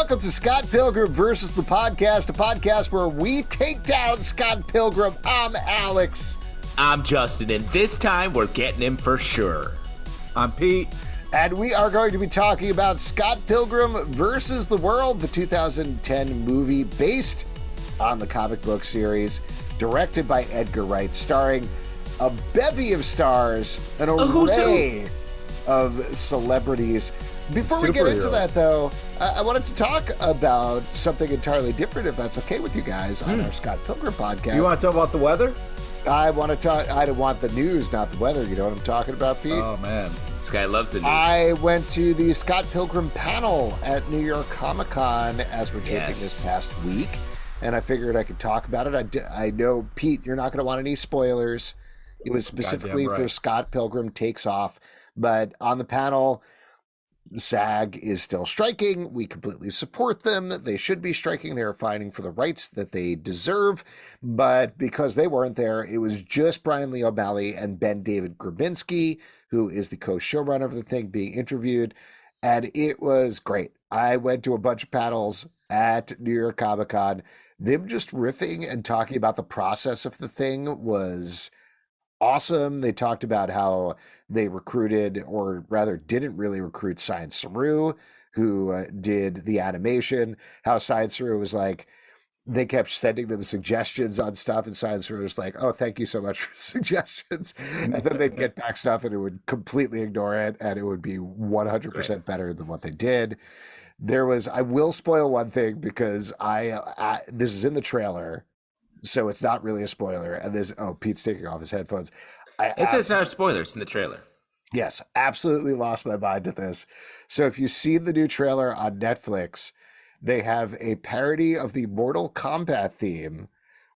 Welcome to Scott Pilgrim versus the podcast, a podcast where we take down Scott Pilgrim. I'm Alex. I'm Justin, and this time we're getting him for sure. I'm Pete. And we are going to be talking about Scott Pilgrim versus the World, the 2010 movie based on the comic book series, directed by Edgar Wright, starring a bevy of stars, an array of celebrities. Before we get into that, though, I wanted to talk about something entirely different, if that's okay with you guys, on our Scott Pilgrim podcast. You want to talk about the weather? I want to talk. I want the news, not the weather. You know what I'm talking about, Pete? Oh, man. This guy loves the news. I went to the Scott Pilgrim panel at New York Comic Con as we're taping this past week, and I figured I could talk about it. I know, Pete, you're not going to want any spoilers. It was specifically for Scott Pilgrim Takes Off, but on the panel, SAG is still striking. We completely support them. They should be striking. They're fighting for the rights that they deserve. But because they weren't there, it was just Bryan Lee O'Malley and Ben David Grabinski, who is the co-showrunner of the thing, being interviewed. And it was great. I went to a bunch of panels at New York Comic Con. Them just riffing and talking about the process of the thing was awesome. They talked about how they recruited, or rather didn't really recruit, Science Saru, who did the animation. How Science Saru was like, they kept sending them suggestions on stuff, and Science Saru was like, oh, thank you so much for suggestions. And then they'd get back stuff and it would completely ignore it, and it would be 100% better than what they did. There was, I will spoil one thing because this is in the trailer, so it's not really a spoiler. And there's, Pete's taking off his headphones. It's not a spoiler. It's in the trailer. Yes, absolutely lost my mind at this. So if you see the new trailer on Netflix, they have a parody of the Mortal Kombat theme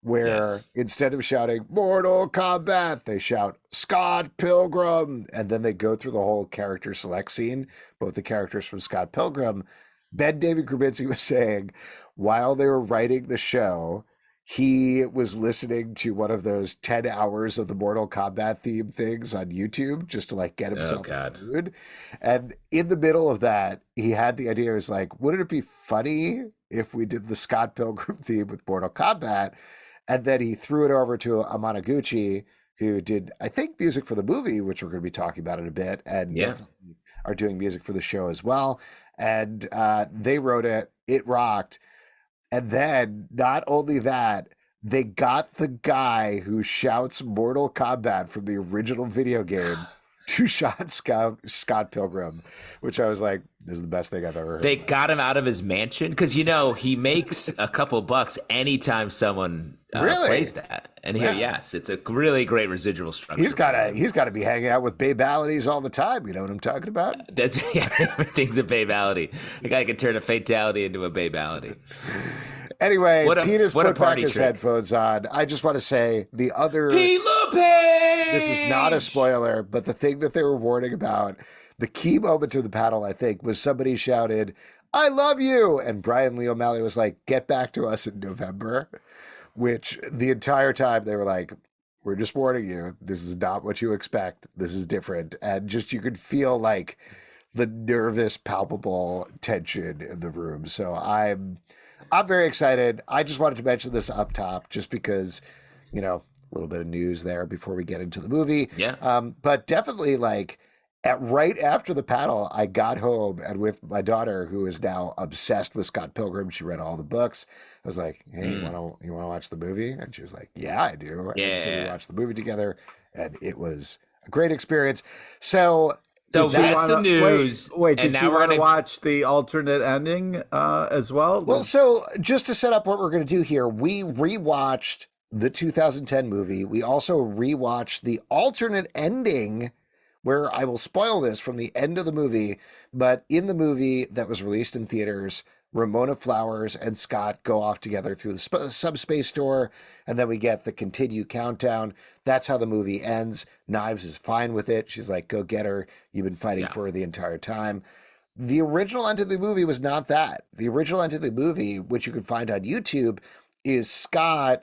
where instead of shouting Mortal Kombat, they shout Scott Pilgrim. And then they go through the whole character select scene, both the characters from Scott Pilgrim. Ben David Grabinski was saying while they were writing the show, he was listening to one of those 10 hours of the Mortal Kombat theme things on YouTube just to like get himself in the mood. And in the middle of that, he had the idea, he was like, wouldn't it be funny if we did the Scott Pilgrim theme with Mortal Kombat? And then he threw it over to Amanaguchi, who did, I think, music for the movie, which we're going to be talking about in a bit, and definitely are doing music for the show as well. And they wrote it. It rocked. And then, not only that, they got the guy who shouts Mortal Kombat from the original video game to shout Scott Pilgrim, which I was like, this is the best thing I've ever heard. They got him out of his mansion because, he makes a couple bucks anytime someone plays that. And here, it's a really great residual structure. He's got to be hanging out with babalities all the time. You know what I'm talking about? Everything's a babality. A guy can turn a fatality into a babality. Anyway, Pete has put back his headphones on. I just want to say the other... Pete LePage! This is not a spoiler, but the thing that they were warning about, the key moment of the panel, I think, was somebody shouted, I love you! And Bryan Lee O'Malley was like, get back to us in November. Which the entire time they were like, we're just warning you. This is not what you expect. This is different. And just you could feel like the nervous, palpable tension in the room. So I'm very excited. I just wanted to mention this up top just because, a little bit of news there before we get into the movie. Yeah. But definitely right after the panel, I got home and with my daughter, who is now obsessed with Scott Pilgrim, she read all the books. I was like, hey, you want to watch the movie? And she was like, yeah, I do. And so we watched the movie together, and it was a great experience. So that's the news. Wait, did you want to watch the alternate ending as well? Well, so just to set up what we're going to do here, we rewatched the 2010 movie. We also rewatched the alternate ending, where I will spoil this from the end of the movie, but in the movie that was released in theaters, Ramona Flowers and Scott go off together through the subspace door, and then we get the continued countdown. That's how the movie ends. Knives is fine with it. She's like, go get her. You've been fighting for her the entire time. The original end of the movie was not that. The original end of the movie, which you can find on YouTube, is Scott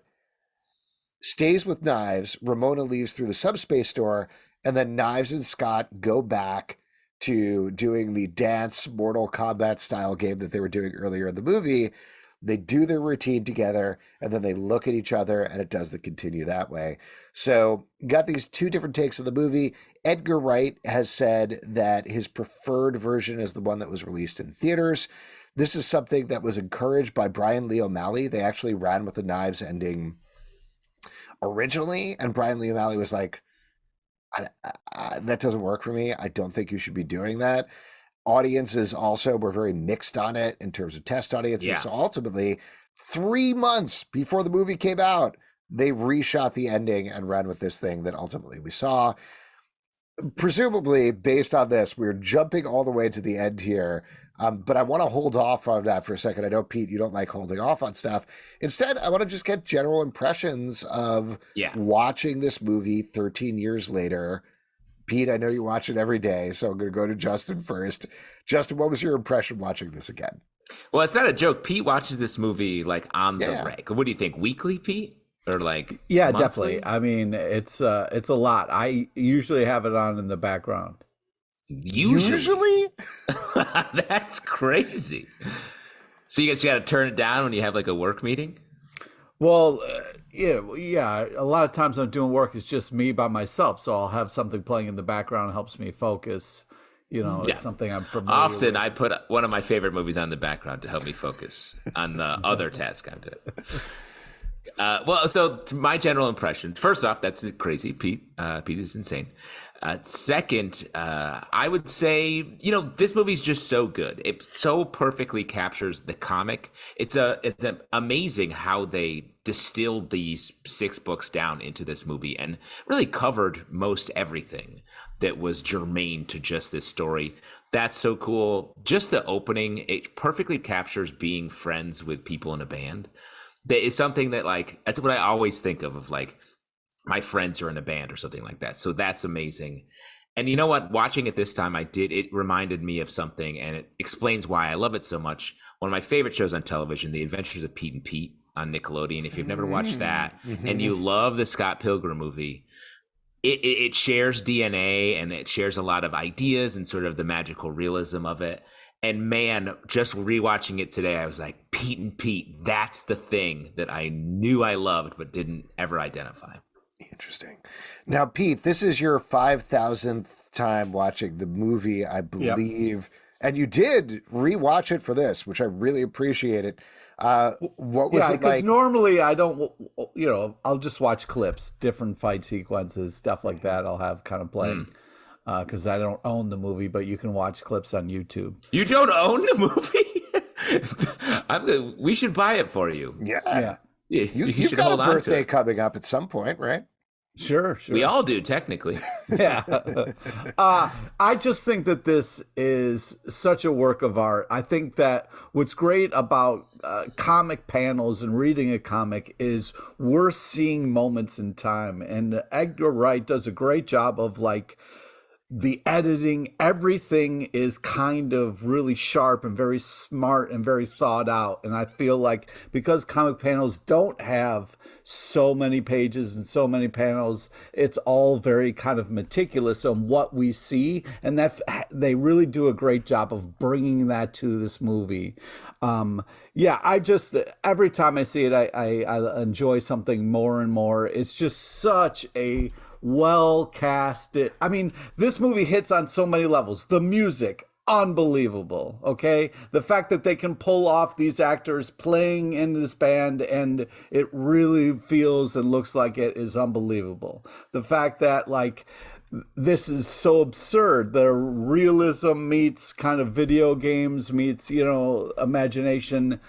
stays with Knives. Ramona leaves through the subspace door, and then Knives and Scott go back to doing the dance Mortal Kombat style game that they were doing earlier in the movie. They do their routine together, and then they look at each other, and it doesn't continue that way. So, got these two different takes of the movie. Edgar Wright has said that his preferred version is the one that was released in theaters. This is something that was encouraged by Bryan Lee O'Malley. They actually ran with the knives ending originally, and Bryan Lee O'Malley was like, that doesn't work for me. I don't think you should be doing that. Audiences also were very mixed on it in terms of test audiences. Yeah. So ultimately, 3 months before the movie came out, they reshot the ending and ran with this thing that ultimately we saw. Presumably, based on this, we're jumping all the way to the end here. But I want to hold off on that for a second. I know, Pete, you don't like holding off on stuff. Instead, I want to just get general impressions of watching this movie 13 years later. Pete, I know you watch it every day, so I'm going to go to Justin first. Justin, what was your impression watching this again? Well, it's not a joke. Pete watches this movie like on the reg. What do you think? Weekly, Pete? Or like monthly? Definitely. I mean, it's a lot. I usually have it on in the background. Usually? That's crazy. So you guys got to turn it down when you have like a work meeting? Well, yeah. A lot of times I'm doing work, it's just me by myself. So I'll have something playing in the background, helps me focus. It's something I'm familiar Often with. I put one of my favorite movies on the background to help me focus on the other task I'm doing. So to my general impression, first off, that's crazy, Pete. Pete is insane. Second, I would say, this movie's just so good. It so perfectly captures the comic. It's amazing how they distilled these 6 books down into this movie and really covered most everything that was germane to just this story. That's so cool. Just the opening, it perfectly captures being friends with people in a band. That is something that, like, that's what I always think of like, my friends are in a band or something like that. So that's amazing. And you know what? Watching it this time, it reminded me of something, and it explains why I love it so much. One of my favorite shows on television, The Adventures of Pete and Pete on Nickelodeon. If you've never watched that and you love the Scott Pilgrim movie, it shares DNA and it shares a lot of ideas and sort of the magical realism of it. And man, just rewatching it today, I was like, Pete and Pete, that's the thing that I knew I loved but didn't ever identify. Interesting. Now, Pete, this is your 5,000th time watching the movie, I believe. Yep. And you did rewatch it for this, which I really appreciated. What was it like? Because normally I don't, I'll just watch clips, different fight sequences, stuff like that. I'll have kind of playing. Because I don't own the movie, but you can watch clips on YouTube. You don't own the movie? We should buy it for you. Yeah. You've got a birthday coming up at some point, right? Sure. We all do, technically. Yeah. I just think that this is such a work of art. I think that what's great about comic panels and reading a comic is we're seeing moments in time. And Edgar Wright does a great job of like, the editing, everything is kind of really sharp and very smart and very thought out. And I feel like because comic panels don't have so many pages and so many panels, it's all very kind of meticulous on what we see. And that they really do a great job of bringing that to this movie. I just, every time I see it, I enjoy something more and more. It's just such a well casted. I mean, this movie hits on so many levels. The music, unbelievable. Okay, the fact that they can pull off these actors playing in this band and it really feels and looks like it is unbelievable. The fact that like this is so absurd. The realism meets kind of video games meets imagination.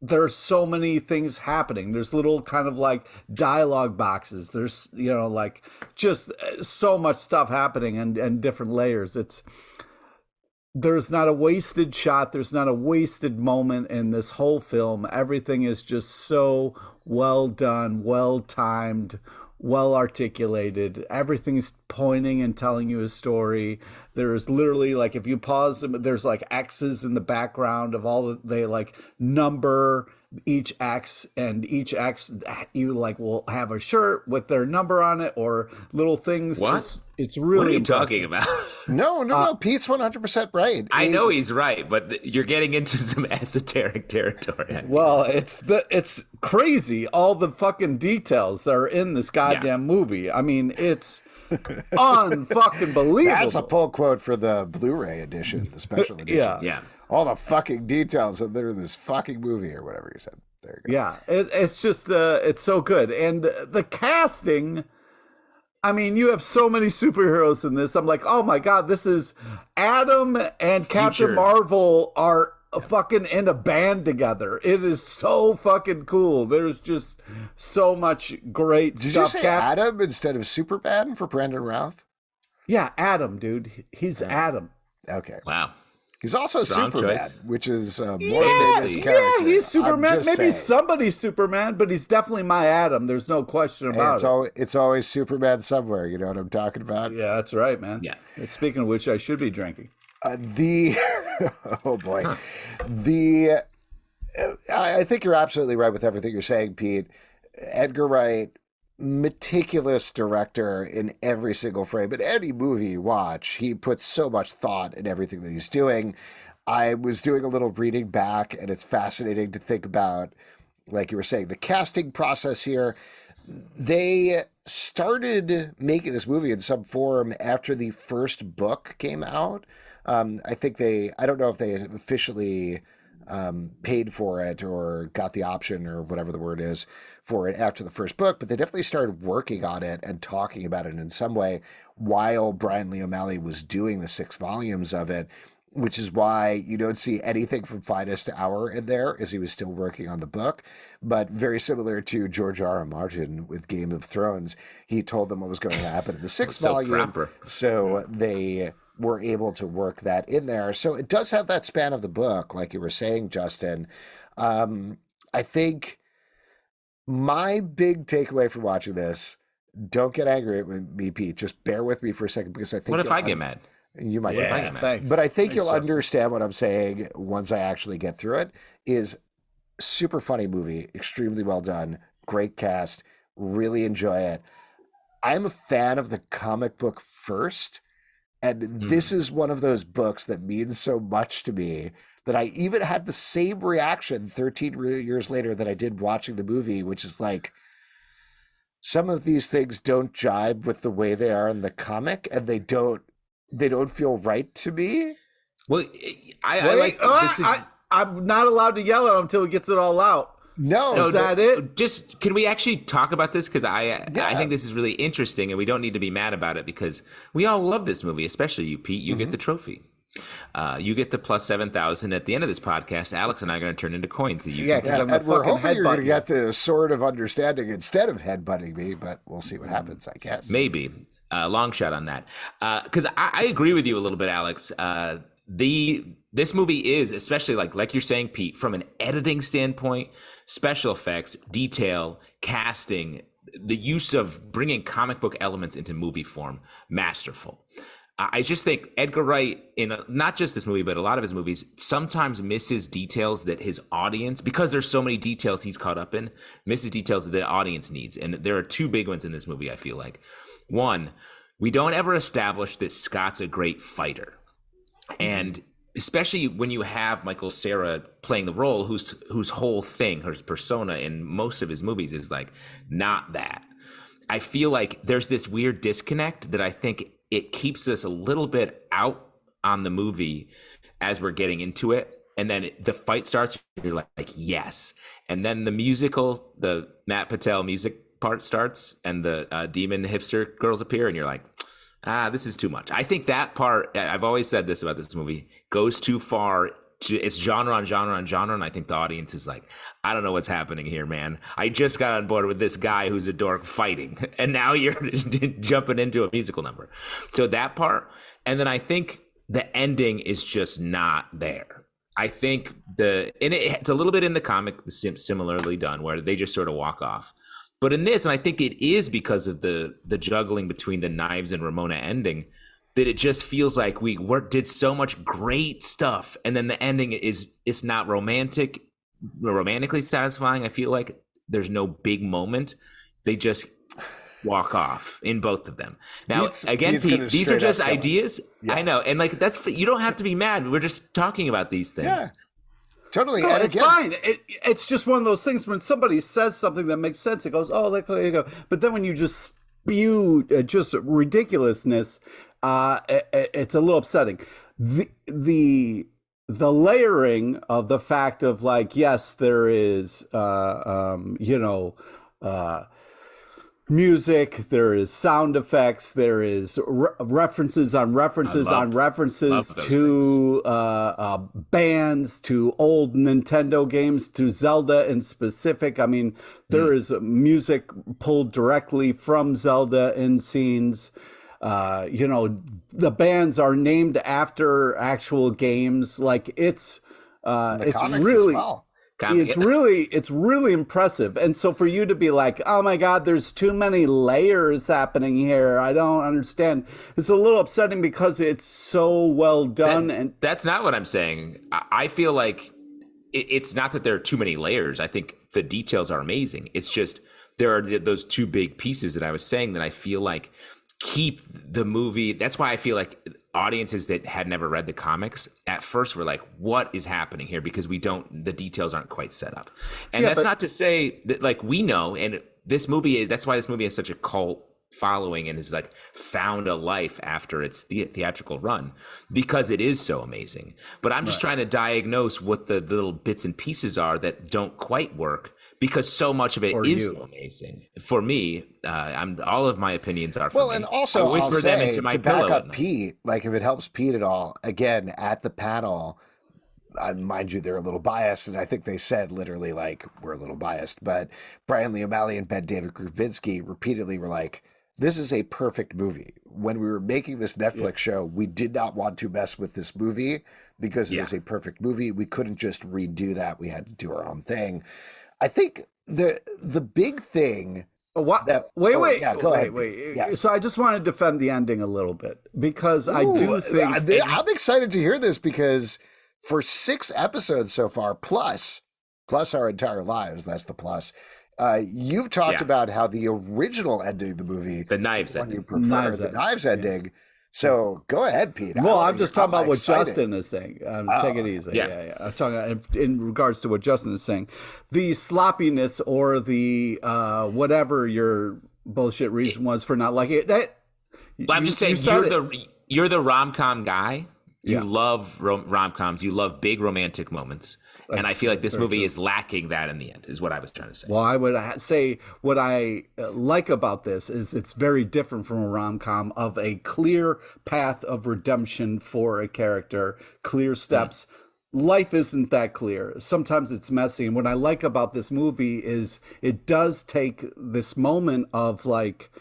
There's so many things happening. There's little kind of like dialogue boxes. There's, like just so much stuff happening and different layers. There's not a wasted shot. There's not a wasted moment in this whole film. Everything is just so well done, well timed, well articulated. Everything's pointing and telling you a story. There's literally like, if you pause them, there's like X's in the background of all they like number each X, and each X you like will have a shirt with their number on it or little things. What? It's really what are you impressive. talking about? No. Pete's 100% right. I know he's right, but you're getting into some esoteric territory. Well, it's crazy, all the fucking details that are in this goddamn movie. I mean, it's unfucking believable. That's a pull quote for the Blu-ray edition, the special edition. Yeah. All the fucking details that are in this fucking movie or whatever you said. There you go. Yeah, it's just it's so good, and the casting. I mean, you have so many superheroes in this. I'm like, oh my god, this is Adam and Captain Marvel are fucking in a band together. It is so fucking cool. There's just so much great stuff. Did you say Adam instead of Superman for Brandon Routh? Yeah, Adam, dude. He's Adam. Okay. Wow. He's also Strong Superman, choice. which is more famous character. Yeah, he's Superman. Maybe saying. somebody's Superman, but he's definitely my Adam. There's no question about it. It's always Superman somewhere. You know what I'm talking about? Yeah, that's right, man. Yeah. Speaking of which, I should be drinking. Oh boy, I think you're absolutely right with everything you're saying, Pete. Edgar Wright, meticulous director in every single frame. In any movie you watch, he puts so much thought in everything that he's doing. I was doing a little reading back, and it's fascinating to think about, like you were saying, the casting process here. They started making this movie in some form after the first book came out. I don't know if they officially paid for it or got the option or whatever the word is for it after the first book, but they definitely started working on it and talking about it in some way while Brian Lee O'Malley was doing the 6 volumes of it, which is why you don't see anything from Finest Hour in there, as he was still working on the book. But very similar to George R.R. Martin with Game of Thrones, he told them what was going to happen in the 6th volume. So they were able to work that in there. So it does have that span of the book, like you were saying, Justin. I think my big takeaway from watching this, don't get angry at me, Pete. Just bear with me for a second, because I think... What if I get mad? You might get mad. Thanks. But I think you'll understand what I'm saying once I actually get through it. Is super funny movie, extremely well done, great cast, really enjoy it. I'm a fan of the comic book first, and this is one of those books that means so much to me that I even had the same reaction 13 years later that I did watching the movie, which is like, some of these things don't jibe with the way they are in the comic, and they don't feel right to me. Well, I'm not allowed to yell at him until he gets it all out. No, is that it? Just, can we actually talk about this? Because I think this is really interesting, and we don't need to be mad about it, because we all love this movie, especially you, Pete. You get the trophy. You get the plus 7,000 at the end of this podcast. Alex and I are going to turn into coins that you can because I'm and we're fucking hoping you're going to headbutting. get the sword of understanding instead of headbutting me, but we'll see what happens, I guess. Maybe. Long shot on that. Because I agree with you a little bit, Alex. This movie is, especially like you're saying, Pete, from an editing standpoint, special effects, detail, casting, the use of bringing comic book elements into movie form, masterful. I just think Edgar Wright, in not just this movie, but a lot of his movies, sometimes misses details that his audience, because there's so many details he's caught up in, misses details that the audience needs. And there are 2 big ones in this movie, I feel like. One, we don't ever establish that Scott's a great fighter. And especially when you have Michael Cera playing the role, whose whole thing, his persona in most of his movies is like not that. I feel like there's this weird disconnect that I think it keeps us a little bit out on the movie as we're getting into it. And then the fight starts, you're like, yes. And then the musical, the Matt Patel music part starts, and the demon hipster girls appear, and you're like, this is too much. I think that part, I've always said this about this movie, goes too far. It's genre on genre on genre, and I think the audience is like, I don't know what's happening here, man. I just got on board with this guy who's a dork fighting, and now you're jumping into a musical number. So that part, and then I think the ending is just not there. I think it's a little bit in the comic, similarly done, where they just sort of walk off. But in this, and I think it is because of the juggling between the knives and Ramona ending, that it just feels like we did so much great stuff, and then the ending it's not romantic. romantically satisfying. I feel like there's no big moment. They just walk off in both of them. Now, again, Pete, these are just ideas. Yeah. I know. And like, you don't have to be mad. We're just talking about these things. Yeah. Totally. No, and it's fine. It's just one of those things when somebody says something that makes sense, it goes, oh, there you go. But then when you just spew just ridiculousness, it's a little upsetting. The layering of the fact of like, yes, there is, music, there is sound effects, there is references on references to bands, to old Nintendo games, to Zelda in specific. I mean, there is music pulled directly from Zelda in scenes. The bands are named after actual games. Like it's really. Well. It's really impressive. And so for you to be like, oh my God, there's too many layers happening here, I don't understand. It's a little upsetting because it's so well done. And that's not what I'm saying. I feel like it's not that there are too many layers. I think the details are amazing. It's just there are those two big pieces that I was saying that I feel like keep the movie. That's why I feel like audiences that had never read the comics at first were like, what is happening here? Because the details aren't quite set up. And that's not to say that like we know, and this movie, that's why this movie has such a cult following and has like found a life after its theatrical run, because it is so amazing. But I'm just trying to diagnose what the little bits and pieces are that don't quite work, because so much of it is so amazing. For me, all of my opinions are for me. And also I whisper them into my pillow. To back up Pete, like if it helps Pete at all, again, at the panel, mind you, they're a little biased, and I think they said literally like, we're a little biased, but Brian Lee O'Malley and Ben David Grubinski repeatedly were like, this is a perfect movie. When we were making this Netflix show, we did not want to mess with this movie because it is a perfect movie. We couldn't just redo that. We had to do our own thing. I think the big thing. Wait. Yes. So I just want to defend the ending a little bit, because I do think I'm excited to hear this, because for 6 episodes so far, plus our entire lives, that's the plus. You've talked about how the original ending of the movie, the knives ending, you prefer the knives ending. So go ahead, Pete. Well, I'm just talking about what Justin is saying. Take it easy. Yeah. I'm talking in regards to what Justin is saying. The sloppiness or the whatever your bullshit reason was for not liking it. I'm just saying you're the rom-com guy. You love rom-coms. You love big romantic moments. And I feel like this movie is lacking that in the end, is what I was trying to say. Well, I would say what I like about this is it's very different from a rom-com, of a clear path of redemption for a character, clear steps. Life isn't that clear. Sometimes it's messy. And what I like about this movie is it does take this moment of like,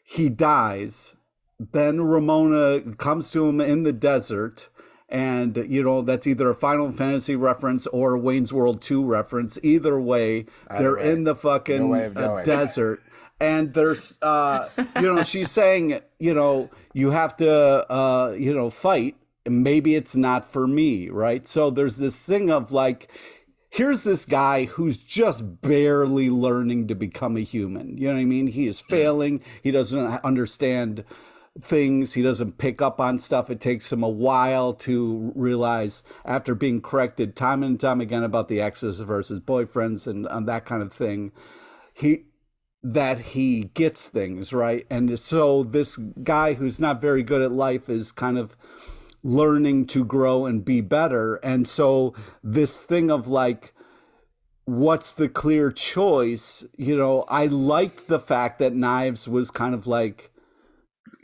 he dies, then Ramona comes to him in the desert. And, that's either a Final Fantasy reference or a Wayne's World 2 reference. Either way, they're in the fucking desert. And there's, she's saying, you have to, fight. And maybe it's not for me, right? So there's this thing of like, here's this guy who's just barely learning to become a human. You know what I mean? He is failing. He doesn't understand things. He doesn't pick up on stuff. It takes him a while to realize, after being corrected time and time again about the exes versus boyfriends and that kind of thing, that he gets things right. And so this guy who's not very good at life is kind of learning to grow and be better. And so this thing of like, what's the clear choice? I liked the fact that Knives was kind of like,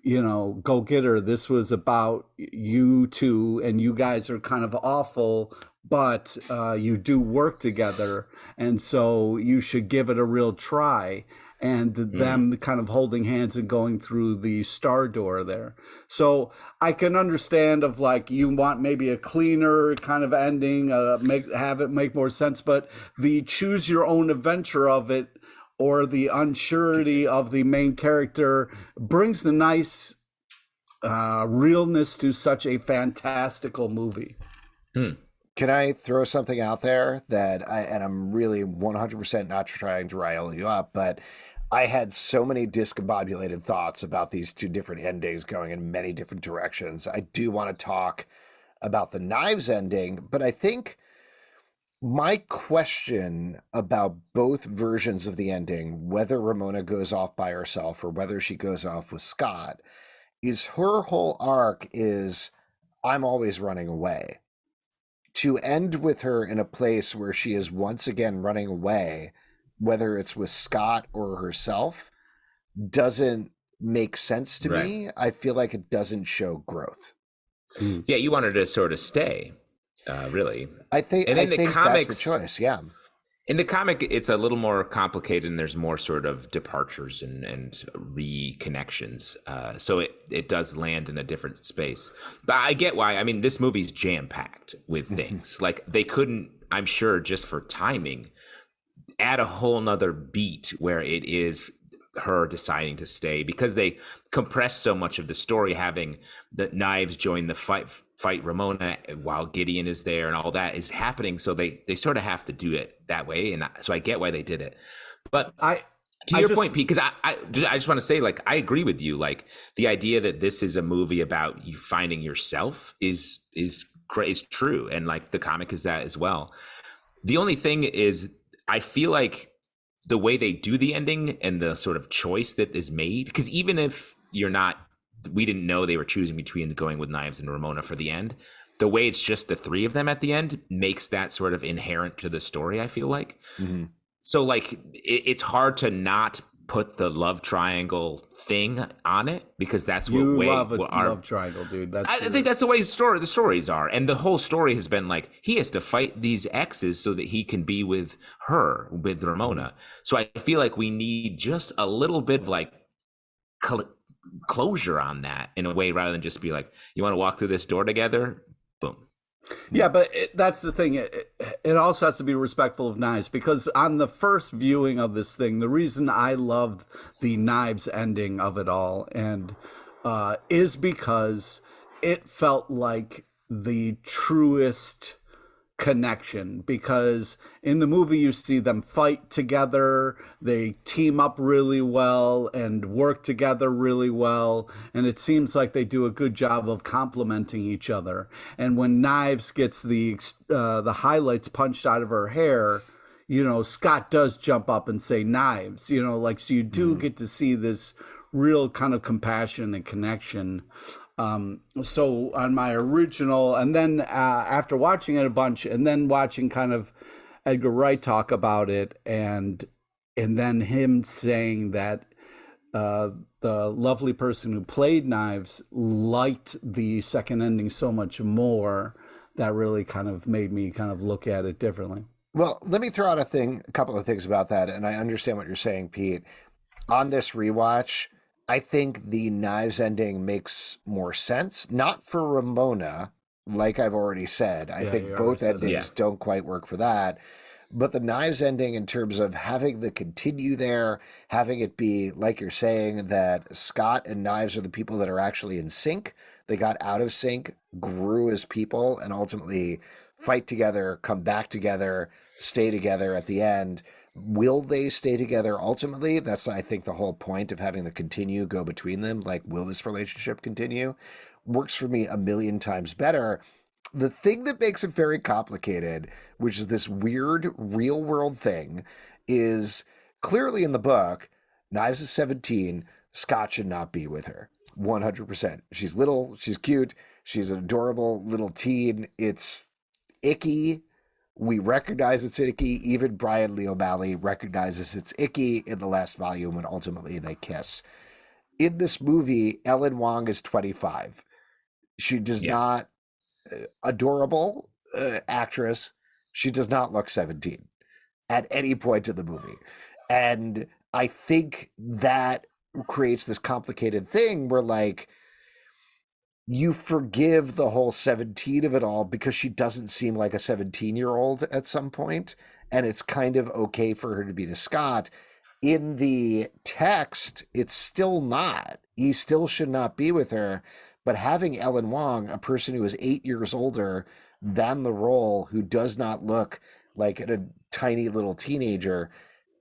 go get her. This was about you two, and you guys are kind of awful, but you do work together, and so you should give it a real try. And them kind of holding hands and going through the star door there. So I can understand of like, you want maybe a cleaner kind of ending, have it make more sense, but the choose your own adventure of it, or the unsurety of the main character, brings the nice realness to such a fantastical movie. Can I throw something out there and I'm really 100% not trying to rile you up, but I had so many discombobulated thoughts about these two different endings going in many different directions. I do want to talk about the Knives ending, but I think my question about both versions of the ending, whether Ramona goes off by herself or whether she goes off with Scott, is her whole arc is I'm always running away. To end with her in a place where she is once again running away, whether it's with Scott or herself, doesn't make sense to me. I feel like it doesn't show growth. Yeah, you wanted to sort of stay, really. I think comics, that's the choice. Yeah. In the comic, it's a little more complicated, and there's more sort of departures and reconnections. So it does land in a different space. But I get why. I mean, this movie's jam-packed with things. Like, they couldn't, I'm sure, just for timing, add a whole nother beat where it is her deciding to stay, because they compress so much of the story, having the Knives join the fight Ramona while Gideon is there, and all that is happening. So they sort of have to do it that way, and so I get why they did it. But to your point, Pete, because I just want to say, like, I agree with you. Like, the idea that this is a movie about you finding yourself is true, and like the comic is that as well. The only thing is, I feel like the way they do the ending and the sort of choice that is made, because even if we didn't know they were choosing between going with Knives and Ramona for the end, the way it's just the three of them at the end makes that sort of inherent to the story, I feel like. Mm-hmm. So, like, it's hard to not put the love triangle thing on it, because that's what love triangle, dude. I think that's the way the stories are, and the whole story has been like, he has to fight these exes so that he can be with Ramona. So I feel like we need just a little bit of like closure on that, in a way, rather than just be like, you want to walk through this door together, boom. Yeah, but that's the thing. It also has to be respectful of Knives, because on the first viewing of this thing, the reason I loved the Knives ending of it all is because it felt like the truest connection, because in the movie you see them fight together, they team up really well and work together really well, and it seems like they do a good job of complementing each other. And when Knives gets the highlights punched out of her hair, you know, Scott does jump up and say Knives, you know, like, so you do get to see this real kind of compassion and connection. So on my original, and then after watching it a bunch, and then watching kind of Edgar Wright talk about it, and then him saying that the lovely person who played Knives liked the second ending so much more, that really kind of made me kind of look at it differently. Well, let me throw out a couple of things about that, and I understand what you're saying, Pete. On this rewatch, I think the Knives ending makes more sense. Not for Ramona, like I've already said. I think both endings don't quite work for that. But the Knives ending, in terms of having the continue there, having it be, like you're saying, that Scott and Knives are the people that are actually in sync. They got out of sync, grew as people, and ultimately fight together, come back together, stay together at the end. Will they stay together ultimately? That's, I think, the whole point of having the continue go between them. Like, will this relationship continue? Works for me a million times better. The thing that makes it very complicated, which is this weird real world thing, is clearly in the book, Knives is 17, Scott should not be with her. 100%. She's little, she's cute, she's an adorable little teen. It's icky. We recognize it's icky. Even Bryan Lee O'Malley recognizes it's icky in the last volume when ultimately they kiss. In this movie, Ellen Wong is 25. She does not, adorable actress. She does not look 17 at any point in the movie. And I think that creates this complicated thing where, like, you forgive the whole 17 of it all because she doesn't seem like a 17-year-old at some point, and it's kind of okay for her to be to Scott. In the text, it's still not. He still should not be with her. But having Ellen Wong, a person who is 8 years older than the role, who does not look like a tiny little teenager,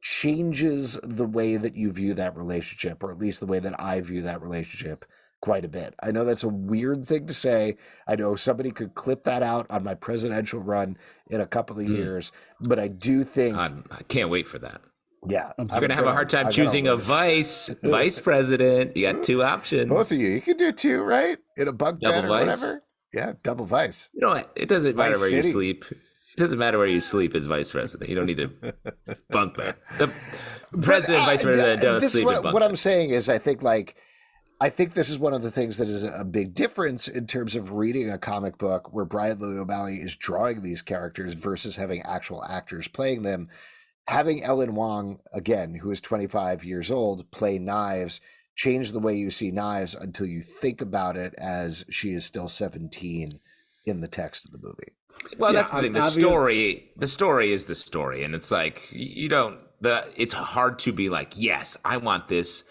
changes the way that you view that relationship, or at least the way that I view that relationship, quite a bit. I know that's a weird thing to say. I know somebody could clip that out on my presidential run in a couple of years, but I do think I can't wait for that. yeah, You're going to have a hard time choosing a vice president. You got two options. Both of you can do two, right? In a bunk bed or whatever. Yeah, double vice. You know, it doesn't matter Vice where City. you sleep. It doesn't matter where you sleep as vice president. You don't need a bunk bed. The president and vice president don't This is sleep in bunk what I'm beds. saying is, I think this is one of the things that is a big difference in terms of reading a comic book where Brian Lee O'Malley is drawing these characters versus having actual actors playing them. Having Ellen Wong, again, who is 25 years old, play Knives, change the way you see Knives until you think about it as she is still 17 in the text of the movie. Well, Yeah, that's the thing. The story is the story, and it's like you don't. It's hard to be like, yes, I want this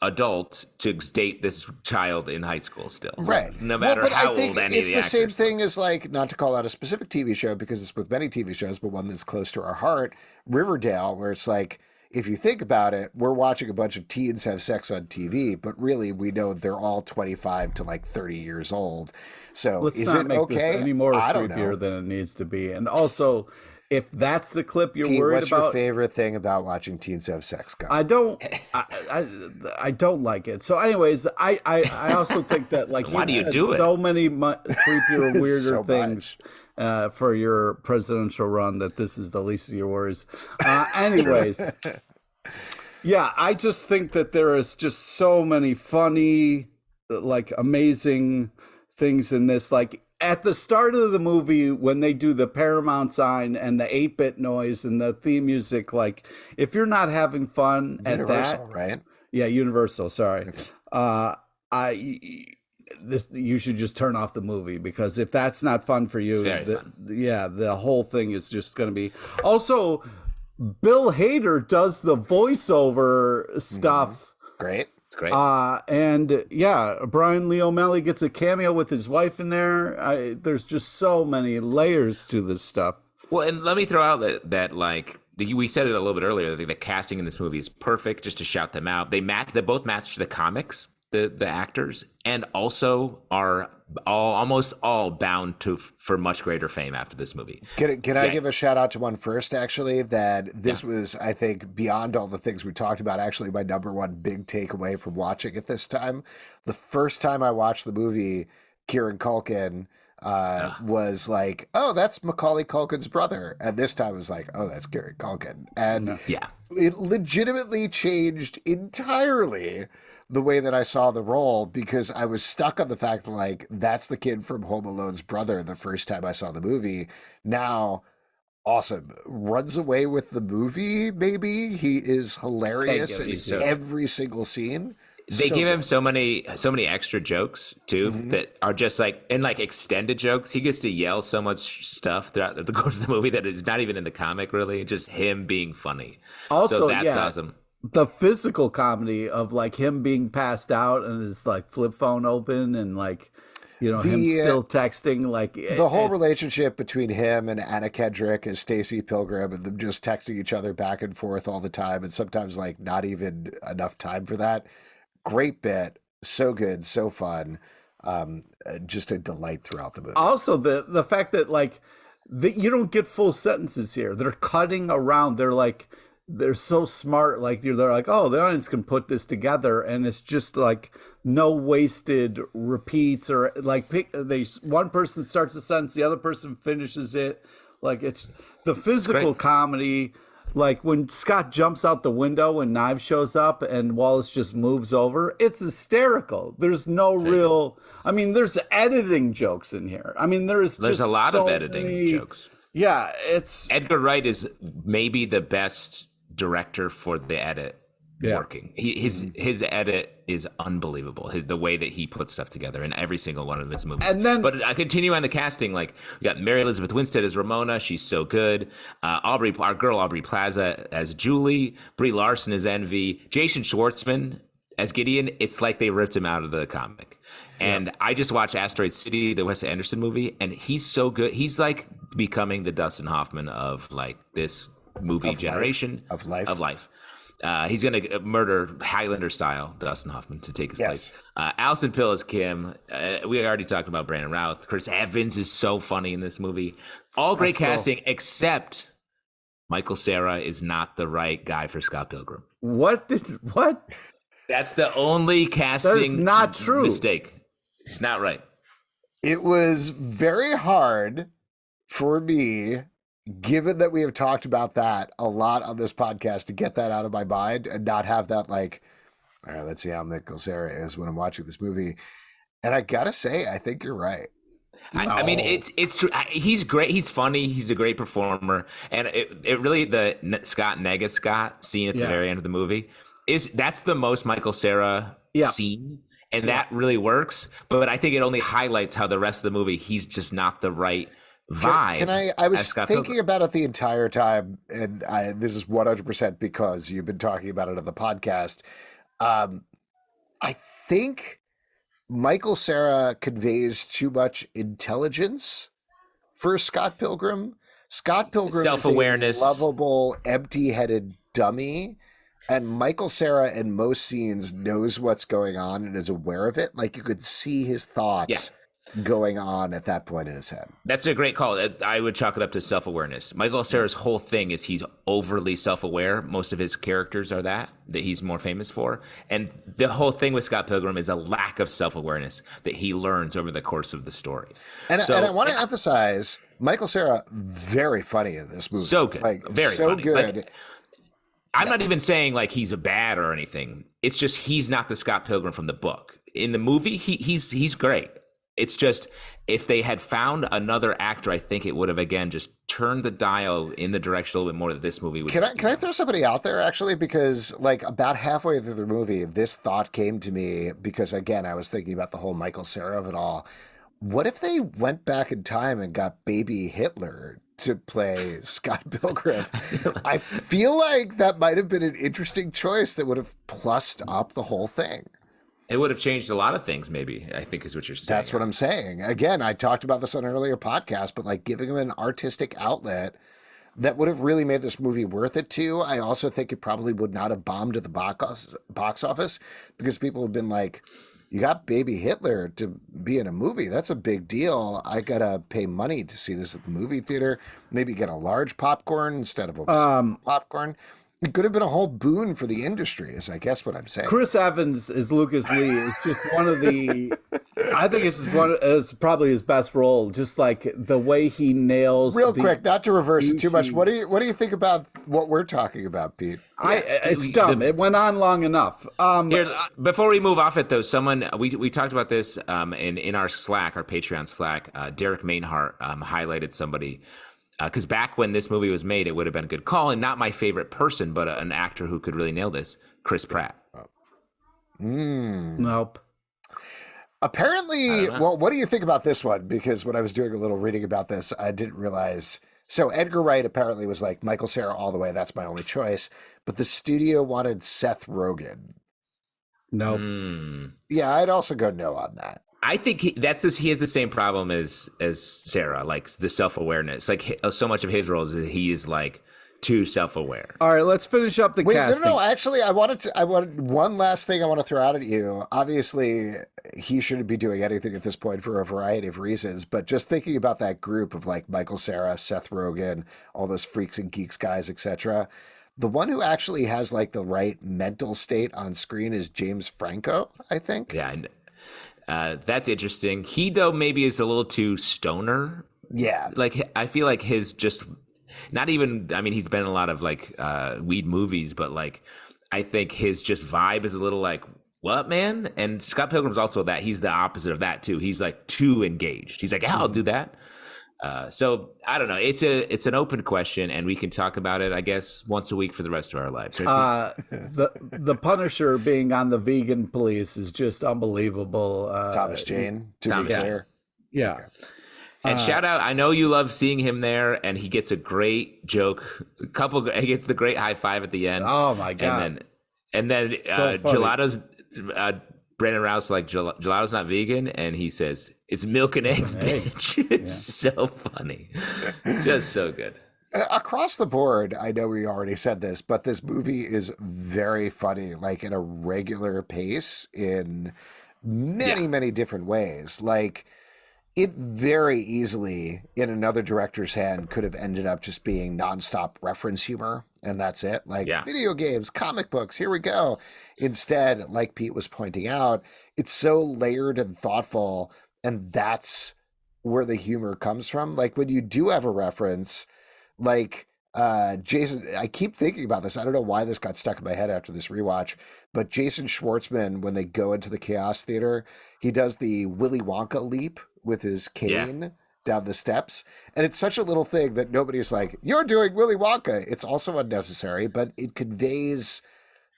adult to date this child in high school still, Right? No matter but how I think old any of it's the the same actors. thing as, like, not to call out a specific TV show because it's with many TV shows, but one that's close to our heart, Riverdale, where it's like, if you think about it, we're watching a bunch of teens have sex on TV, but really we know they're all 25 to like 30 years old. So Let's is not it make okay? this any more I don't know. creepier than it needs to be. And also, if that's the clip you're Pete, worried what's your about, favorite thing about watching teens have sex? Go. I don't like it. So, anyways, I also think that, like, Why do you said do it? so many creepier, weirder So things for your presidential run that this is the least of your worries. Anyways, yeah, I just think that there is just so many funny, like, amazing things in this. Like, at the start of the movie, when they do the Paramount sign and the 8-bit noise and the theme music, like, if you're not having fun at Universal, that, right? yeah, Universal, sorry. You should just turn off the movie, because if that's not fun for you, It's very fun. yeah, the whole thing is just going to be. Also, Bill Hader does the voiceover stuff. Great. It's great. And yeah, Brian Lee O'Malley gets a cameo with his wife in there. There's just so many layers to this stuff. Well, and let me throw out that like we said it a little bit earlier. I think the casting in this movie is perfect. Just to shout them out, they both match the comics, the actors, and also are almost all bound for much greater fame after this movie. Can I give a shout out to one first, actually, that this was, I think, beyond all the things we talked about, actually my number one big takeaway from watching it this time. The first time I watched the movie, Kieran Culkin was like, oh, that's Macaulay Culkin's brother. And this time it was like, oh, that's Kieran Culkin. And Yeah. it legitimately changed entirely the way that I saw the role, because I was stuck on the fact that, like, that's the kid from Home Alone's brother the first time I saw the movie. Now, awesome. Runs away with the movie, maybe. He is hilarious in so- every single scene. They So give him good. so many extra jokes too that are just like, and like extended jokes. He gets to yell so much stuff throughout the course of the movie that is not even in the comic, really. Just him being funny. Also, so that's yeah, awesome. the physical comedy of, like, him being passed out and his, like, flip phone open and, like, you know, him still texting, like, The whole relationship between him and Anna Kendrick as Stacey Pilgrim, and them just texting each other back and forth all the time, and sometimes, like, not even enough time for that. Great bit. So good. So fun. Just a delight throughout the movie. also the fact that, like, you don't get full sentences here. They're cutting around. They're so smart. Like, they're like, oh, the audience can put this together, and it's just like no wasted repeats, or like one person starts a sentence, the other person finishes it. Like, it's the physical great. comedy. Like, when Scott jumps out the window and Knives shows up and Wallace just moves over, it's hysterical. There's no real. I mean, there's editing jokes in here. I mean, there's There's just a lot so of editing many- jokes. Yeah, it's Edgar Wright is maybe the best director for the edit working. His edit is unbelievable. The way that he puts stuff together in every single one of his movies. And then- but I continue on the casting. Like, we got Mary Elizabeth Winstead as Ramona. She's so good. Our girl Aubrey Plaza as Julie. Brie Larson as Envy. Jason Schwartzman as Gideon, it's like they ripped him out of the comic. And I just watched Asteroid City, the Wes Anderson movie, and he's so good. He's like becoming the Dustin Hoffman of like this movie generation of life. He's going to murder Highlander style Dustin Hoffman to take his place. Alison Pill is Kim. We already talked about Brandon Routh. Chris Evans is so funny in this movie. All great casting, except Michael Cera is not the right guy for Scott Pilgrim. What? That's the only casting That's not true. Mistake. It's not right. It was very hard for me, given that we have talked about that a lot on this podcast, to get that out of my mind and not have that like, all right, let's see how Michael Cera is when I'm watching this movie. And I gotta say, I think you're right. I mean, it's true. He's great. He's funny. He's a great performer. And it really, the Scott scene at the very end of the movie, that's the most Michael Cera scene. And that really works. But I think it only highlights how the rest of the movie, he's just not the right vibe. I was thinking about it the entire time, and this is 100% because you've been talking about it on the podcast. I think Michael Cera conveys too much intelligence for Scott Pilgrim. Scott Pilgrim self-awareness, is a lovable, empty-headed dummy, and Michael Cera in most scenes knows what's going on and is aware of it. Like you could see his thoughts going on at that point in his head. That's a great call. I would chalk it up to self-awareness. Michael Cera's whole thing is he's overly self-aware. Most of his characters are that he's more famous for. And the whole thing with Scott Pilgrim is a lack of self-awareness that he learns over the course of the story. And I want to emphasize, Michael Cera, very funny in this movie. So good. Like, very so funny. good. Like, I'm not even saying like he's a bad or anything. It's just he's not the Scott Pilgrim from the book. In the movie, he's great. It's just if they had found another actor, I think it would have again just turned the dial in the direction a little bit more that this movie would. Can I throw somebody out there actually? Because like about halfway through the movie, this thought came to me because again, I was thinking about the whole Michael Cera of it all. What if they went back in time and got baby Hitler to play Scott Pilgrim? I feel like that might have been an interesting choice that would have plussed up the whole thing. It would have changed a lot of things, maybe, I think is what you're saying. That's what I'm saying. Again, I talked about this on an earlier podcast, but like giving him an artistic outlet that would have really made this movie worth it too. I also think it probably would not have bombed at the box office because people have been like, you got baby Hitler to be in a movie. That's a big deal. I got to pay money to see this at the movie theater. Maybe get a large popcorn instead of a popcorn. It could have been a whole boon for the industry, is I guess what I'm saying. Chris Evans as Lucas Lee is just one of the. I think it's probably his best role. Just like the way he nails. Real quick, not to reverse it too much. What do you think about what we're talking about, Pete? It's dumb. It went on long enough. Here, before we move off it, though, we talked about this in our Slack, our Patreon Slack. Derek Mainhart highlighted somebody. Because back when this movie was made, it would have been a good call, and not my favorite person, but an actor who could really nail this, Chris Pratt. Nope. Apparently, well, what do you think about this one? Because when I was doing a little reading about this, I didn't realize. So Edgar Wright apparently was like, Michael Cera all the way, that's my only choice. But the studio wanted Seth Rogen. Nope. Yeah, I'd also go no on that. I think he has the same problem as Cera, like the self-awareness. Like so much of his roles, he is like too self-aware. All right, let's finish up the casting. No. Actually, I wanted one last thing I want to throw out at you. Obviously, he shouldn't be doing anything at this point for a variety of reasons. But just thinking about that group of like Michael Cera, Seth Rogen, all those freaks and geeks guys, etc. The one who actually has like the right mental state on screen is James Franco, I think. Yeah. That's interesting. He, though, maybe is a little too stoner. Yeah. Like, I feel like his just not even, I mean, he's been in a lot of like weed movies, but like, I think his just vibe is a little like, what, man? And Scott Pilgrim's also that. He's the opposite of that, too. He's like too engaged. He's like, yeah, I'll do that. So I don't know. It's an open question, and we can talk about it, I guess, once a week for the rest of our lives. The Punisher being on the vegan police is just unbelievable. Thomas Jane, to be clear. Yeah. Okay. And shout out, I know you love seeing him there, and he gets a great joke. He gets the great high five at the end. Oh my God. And then So Gelato's Brandon Routh's like, gelato's not vegan, and he says it's milk and eggs, bitch. It's so funny, just so good. Across the board, I know we already said this, but this movie is very funny, like at a regular pace in many different ways. Like, it very easily, in another director's hand, could have ended up just being nonstop reference humor, and that's it. Like, video games, comic books, here we go. Instead, like Pete was pointing out, it's so layered and thoughtful, and that's where the humor comes from. Like, when you do have a reference, like Jason, I keep thinking about this. I don't know why this got stuck in my head after this rewatch, but Jason Schwartzman, when they go into the Chaos Theater, he does the Willy Wonka leap with his cane down the steps. And it's such a little thing that nobody's like, you're doing Willy Wonka. It's also unnecessary, but it conveys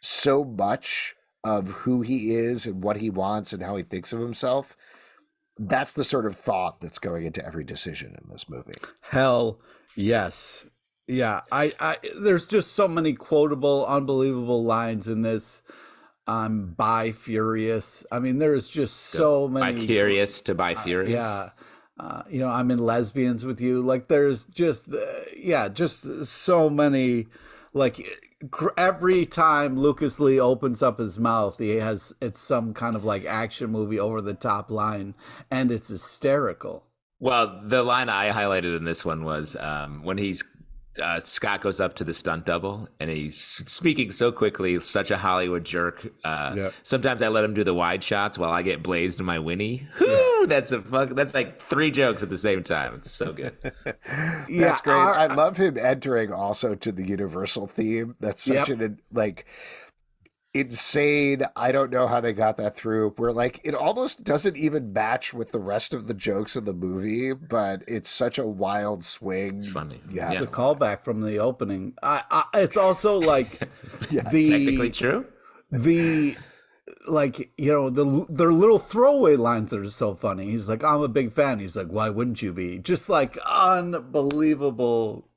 so much of who he is and what he wants and how he thinks of himself. That's the sort of thought that's going into every decision in this movie. Hell yes. Yeah. I there's just so many quotable, unbelievable lines in this. I'm bi-furious. I mean, there's just so many. Bi-curious to bi-furious. Yeah. I'm in lesbians with you. Like, there's just, just so many, like, every time Lucas Lee opens up his mouth, it's some kind of like action movie over the top line, and it's hysterical. Well, the line I highlighted in this one was when Scott goes up to the stunt double and he's speaking so quickly, such a Hollywood jerk. Sometimes I let him do the wide shots while I get blazed in my Winnie. That's like 3 jokes at the same time. It's so good. That's great. I love him entering also to the Universal theme. That's such an insane. I don't know how they got that through, where like it almost doesn't even match with the rest of the jokes of the movie, but it's such a wild swing. It's funny. Yeah, it's a callback from the opening. It's also like technically true. Their little throwaway lines that are so funny. He's like, I'm a big fan. He's like, why wouldn't you be? Just like unbelievable,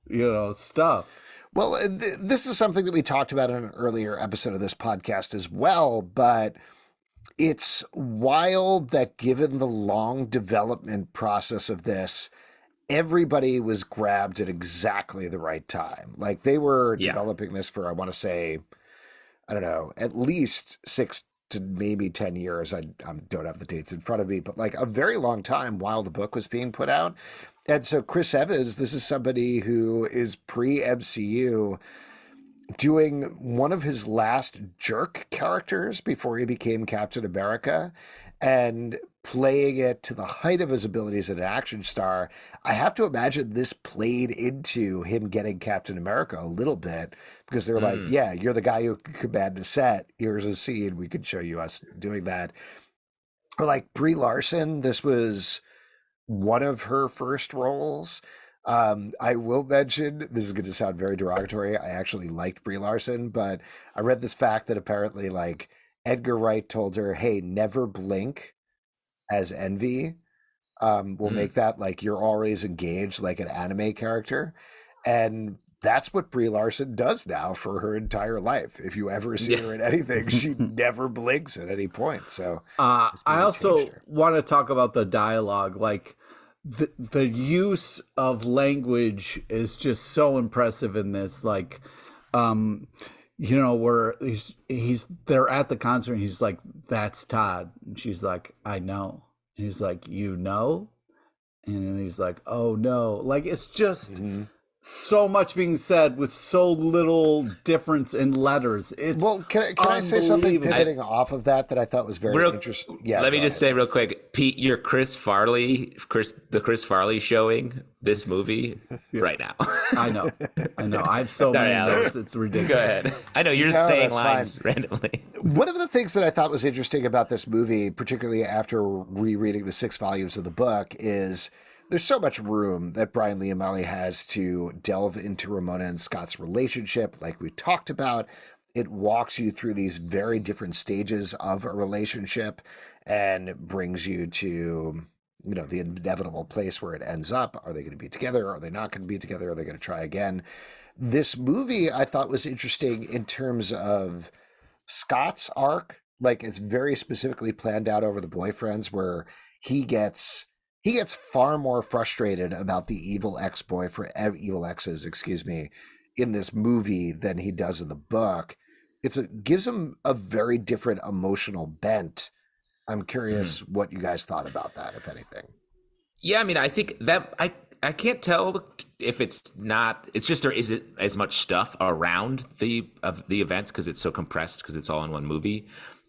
stuff. Well, this is something that we talked about in an earlier episode of this podcast as well, but it's wild that given the long development process of this, everybody was grabbed at exactly the right time. Like, they were developing this for, I want to say, I don't know, at least 6 to maybe 10 years. I don't have the dates in front of me, but like a very long time while the book was being put out. And so Chris Evans, this is somebody who is pre-MCU, doing one of his last jerk characters before he became Captain America and playing it to the height of his abilities as an action star. I have to imagine this played into him getting Captain America a little bit, because they're like, yeah, you're the guy who can command a set. Here's a scene. We could show you us doing that. Or like Brie Larson, this was one of her first roles. I will mention, this is going to sound very derogatory, I actually liked Brie Larson, but I read this fact that apparently like Edgar Wright told her, hey, never blink as Envy. We'll make that like you're always engaged like an anime character. And that's what Brie Larson does now for her entire life. If you ever see her in anything, she never blinks at any point. So I also want to talk about the dialogue. Like, the use of language is just so impressive in this. Like, where they're at the concert and he's like, that's Todd. And she's like, I know. And he's like, you know? And then he's like, oh no. Like, it's just so much being said with so little difference in letters. It's can I say something pivoting off of that I thought was very interesting? Yeah. Let me just say real quick, Pete, you're the Chris Farley showing this movie right now. I know. I have so many notes. It's ridiculous. Go ahead. I know you're just saying lines randomly. One of the things that I thought was interesting about this movie, particularly after rereading the 6 volumes of the book, is there's so much room that Bryan Lee O'Malley has to delve into Ramona and Scott's relationship. Like we talked about, it walks you through these very different stages of a relationship and brings you to, the inevitable place where it ends up. Are they going to be together? Are they not going to be together? Are they going to try again? This movie I thought was interesting in terms of Scott's arc like it's very specifically planned out over the boyfriends, where he gets he gets far more frustrated about the evil exes, excuse me, in this movie than he does in the book. Gives him a very different emotional bent. I'm curious what you guys thought about that, if anything. Yeah, I mean, I think that I can't tell if it's not. It's just there isn't as much stuff around the events because it's so compressed because it's all in one movie.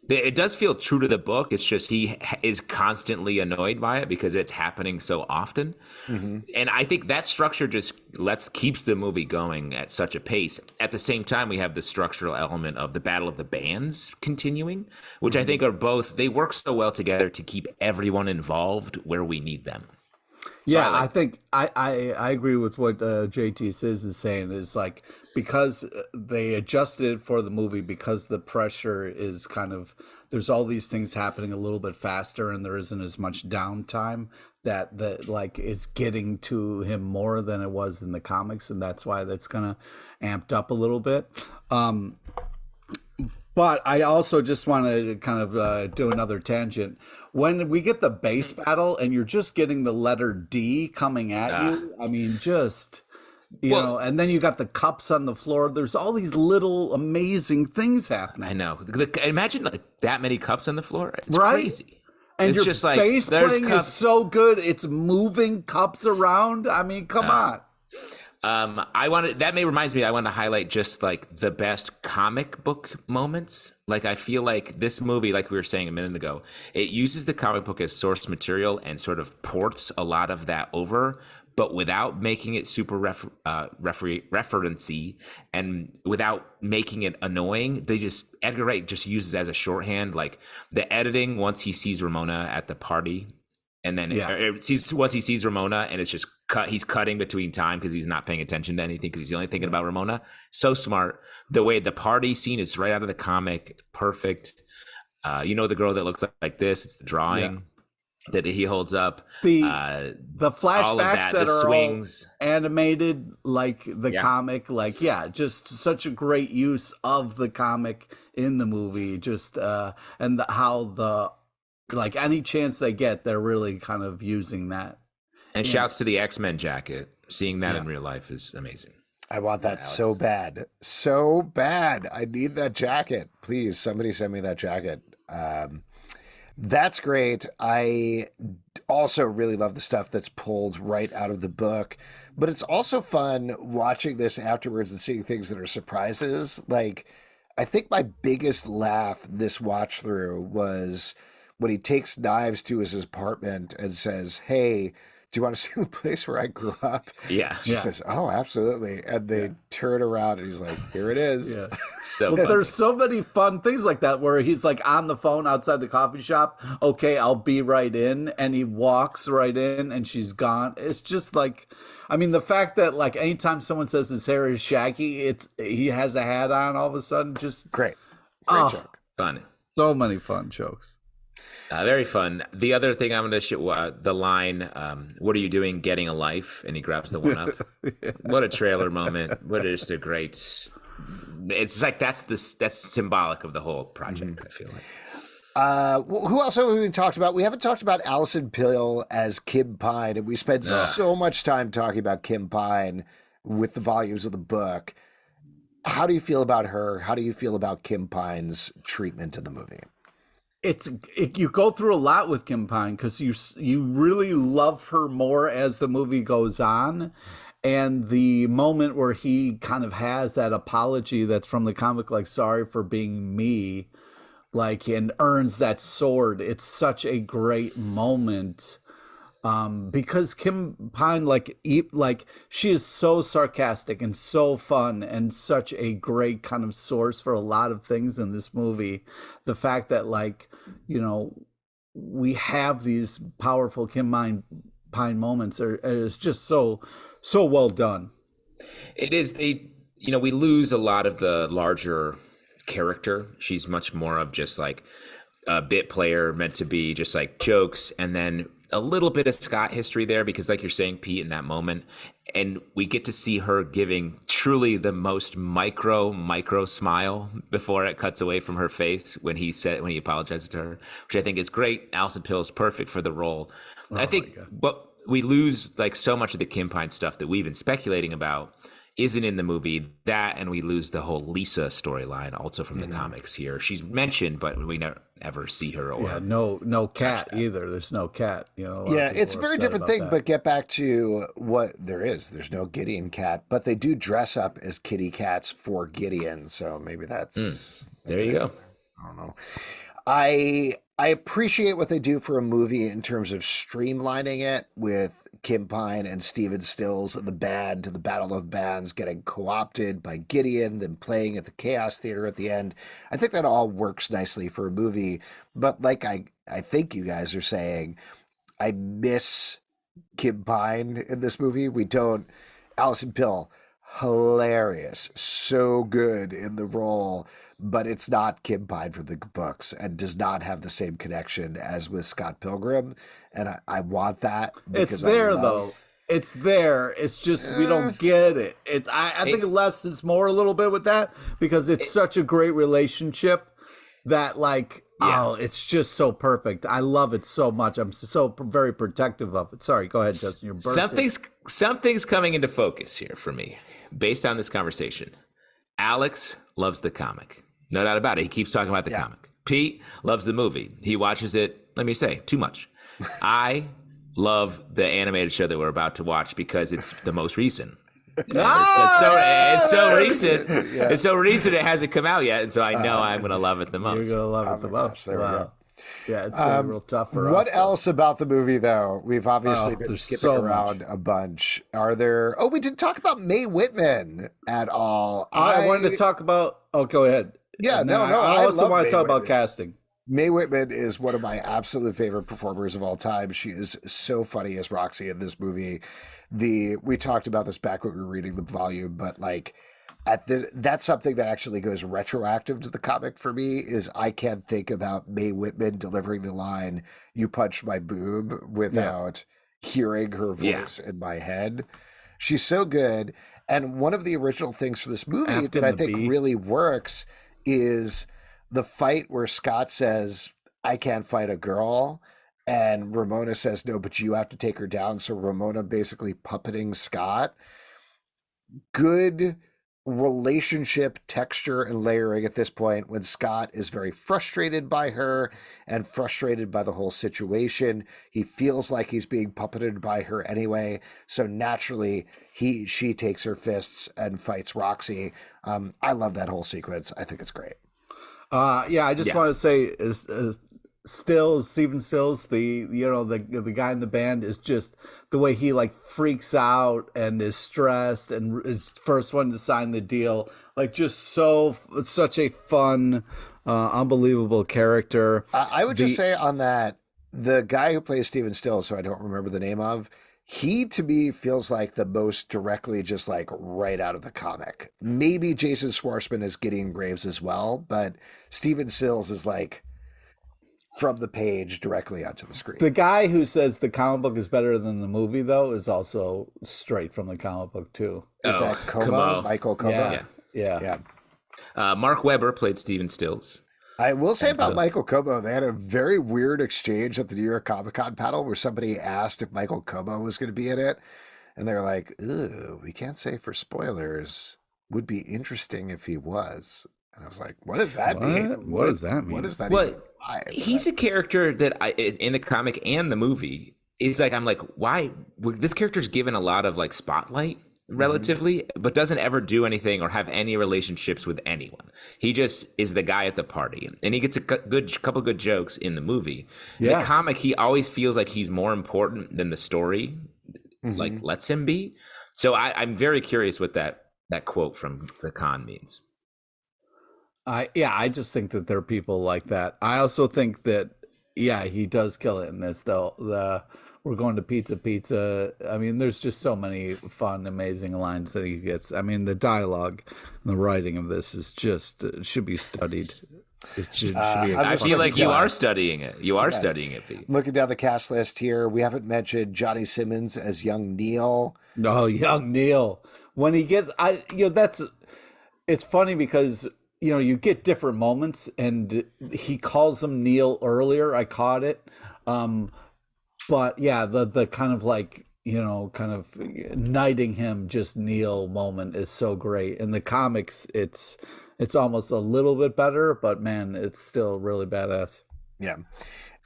It does feel true to the book. It's just he is constantly annoyed by it because it's happening so often. And I think that structure just keeps the movie going at such a pace. At the same time, we have the structural element of the Battle of the Bands continuing, which I think are both, they work so well together to keep everyone involved where we need them. So Yeah, I think I agree with what JT Sis is saying, is like, because they adjusted it for the movie, because the pressure is kind of, there's all these things happening a little bit faster and there isn't as much downtime, that like it's getting to him more than it was in the comics, and that's why that's kind of amped up a little bit. But I also just want to kind of do another tangent. When we get the bass battle and you're just getting the letter D coming at you, I mean, just, you know, and then you got the cups on the floor. There's all these little amazing things happening. I know. Imagine like that many cups on the floor. It's Right? crazy. And it's your just like, bass there's playing cups. is so good. It's moving cups around. I mean, come on. That reminds me, I want to highlight just like the best comic book moments. Like, I feel like this movie, like we were saying a minute ago, it uses the comic book as source material and sort of ports a lot of that over, but without making it super referencey and without making it annoying. Edgar Wright just uses as a shorthand, like the editing once he sees Ramona at the party. And then once he sees Ramona, and it's just he's cutting between time because he's not paying attention to anything because he's only thinking about Ramona. So smart. The way the party scene is right out of the comic, perfect. The girl that looks like this, it's the drawing that he holds up. The flashbacks that are swings, all animated like the comic, just such a great use of the comic in the movie. Just and how like any chance they get, they're really kind of using that. And shouts to the X-Men jacket. Seeing that in real life is amazing. I want that so bad. So bad. I need that jacket. Please, somebody send me that jacket. That's great. I also really love the stuff that's pulled right out of the book. But it's also fun watching this afterwards and seeing things that are surprises. Like, I think my biggest laugh this watch through was when he takes Knives to his apartment and says, "Hey, do you want to see the place where I grew up?" Yeah. She says, "Oh, absolutely." And they turn around and he's like, "Here it is." Yeah. So there's so many fun things like that where he's like on the phone outside the coffee shop. "Okay, I'll be right in." And he walks right in and she's gone. It's just like, I mean, the fact that like anytime someone says his hair is shaggy, he has a hat on all of a sudden. Just Great joke. Fun. So many fun jokes. Very fun. The other thing I'm going to show, the line, "What are you doing getting a life?" And he grabs the one up. What a trailer moment. What is the great... It's like that's symbolic of the whole project, I feel like. Who else have we talked about? We haven't talked about Alison Pill as Kim Pine, and we spent so much time talking about Kim Pine with the volumes of the book. How do you feel about her? How do you feel about Kim Pine's treatment in the movie? You go through a lot with Kim Pine because you really love her more as the movie goes on, and the moment where he kind of has that apology that's from the comic, like "sorry for being me," like, and earns that sword. It's such a great moment. Because Kim Pine, like she is so sarcastic and so fun and such a great kind of source for a lot of things in this movie. The fact that, like, we have these powerful Kim Pine moments is just so well done. It is. We lose a lot of the larger character. She's much more of just like a bit player meant to be just like jokes, and then a little bit of Scott history there because, like you're saying, Pete, in that moment, and we get to see her giving truly the most micro smile before it cuts away from her face when he apologizes to her, which I think is great. Alison Pill is perfect for the role. I think what we lose, like so much of the Kim Pine stuff that we've been speculating about, isn't in the movie. That, and we lose the whole Lisa storyline also from the comics here. She's mentioned, but we never ever see her. Or no cat either. There's no cat. It's a very different thing. But get back to what there is. There's no Gideon cat, but they do dress up as kitty cats for Gideon. So maybe that's there you go. I don't know. I appreciate what they do for a movie in terms of streamlining it with Kim Pine and Stephen Stills and the band to the Battle of the Bands getting co-opted by Gideon, then playing at the Chaos Theater at the end. I think that all works nicely for a movie. But like I think you guys are saying, I miss Kim Pine in this movie. We don't. Alison Pill, hilarious, so good in the role, but it's not Kim Pine from the books and does not have the same connection as with Scott Pilgrim. And I want that. It's there, though. It's there. It's just we don't get it. I think less is more a little bit with that because it's such a great relationship that it's just so perfect. I love it so much. I'm so very protective of it. Sorry, go ahead, Justin. You're bursting. Something's coming into focus here for me based on this conversation. Alex loves the comic. No doubt about it. He keeps talking about the comic. Pete loves the movie. He watches it, let me say, too much. I love the animated show that we're about to watch because it's the most recent. It's so recent. It's so recent it hasn't come out yet, and so I know I'm going to love it the most. You're going to love it the most. There we go. Yeah, it's going to be real tough for us. What else about the movie, though? We've obviously been skipping around a bunch. Are there... Oh, we didn't talk about Mae Whitman at all. I wanted to talk about... Oh, go ahead. Yeah, no. I also want to talk about casting. Mae Whitman is one of my absolute favorite performers of all time. She is so funny as Roxy in this movie. We talked about this back when we were reading the volume, but that's something that actually goes retroactive to the comic for me. Is I can't think about Mae Whitman delivering the line "You punched my boob" without hearing her voice in my head. She's so good, and one of the original things for this movie that I think really works is the fight where Scott says, "I can't fight a girl," and Ramona says, "No, but you have to take her down." So Ramona basically puppeting Scott. Good relationship texture and layering at this point when Scott is very frustrated by her and frustrated by the whole situation. He feels like he's being puppeted by her anyway. So naturally, she takes her fists and fights Roxy. I love that whole sequence. I think it's great. I just want to say Stephen Stills, the guy in the band, is just the way he freaks out and is stressed and is first one to sign the deal. Such a fun, unbelievable character. I would just say on that, the guy who plays Stephen Stills, who I don't remember the name of, he to me feels like the most directly just right out of the comic. Maybe Jason Schwartzman is Gideon Graves as well, but Stephen Stills is from the page directly onto the screen. The guy who says the comic book is better than the movie, though, is also straight from the comic book too. Is that Como? Michael Como? Yeah. Mark Webber played Stephen Stills. I will say about Michael Como, they had a very weird exchange at the New York Comic Con panel where somebody asked if Michael Como was going to be in it. And they were like, "Ooh, we can't say for spoilers. Would be interesting if he was." And I was like, what does that mean? What does that mean? What does that well, even imply? He's a character that in the comic and the movie is I'm like, why? This character's given a lot of spotlight relatively, but doesn't ever do anything or have any relationships with anyone. He just is the guy at the party, and he gets a couple good jokes in the movie. In the comic, he always feels like he's more important than the story lets him be. So I'm very curious what that quote from the con means. I just think that there are people like that. I also think that he does kill it in this though. we're going to pizza. I mean, there's just so many fun, amazing lines that he gets. I mean, the dialogue and the writing of this is just should be studied. It should be. I feel like you are studying it. You are studying it, Pete. Looking down the cast list here, we haven't mentioned Johnny Simmons as young Neil. No, young Neil. When he gets, it's funny because, you get different moments, and he calls him Neil earlier. I caught it. But yeah, the kind of like, kind of knighting him just Neil moment is so great. In the comics, it's almost a little bit better, but man, it's still really badass. Yeah.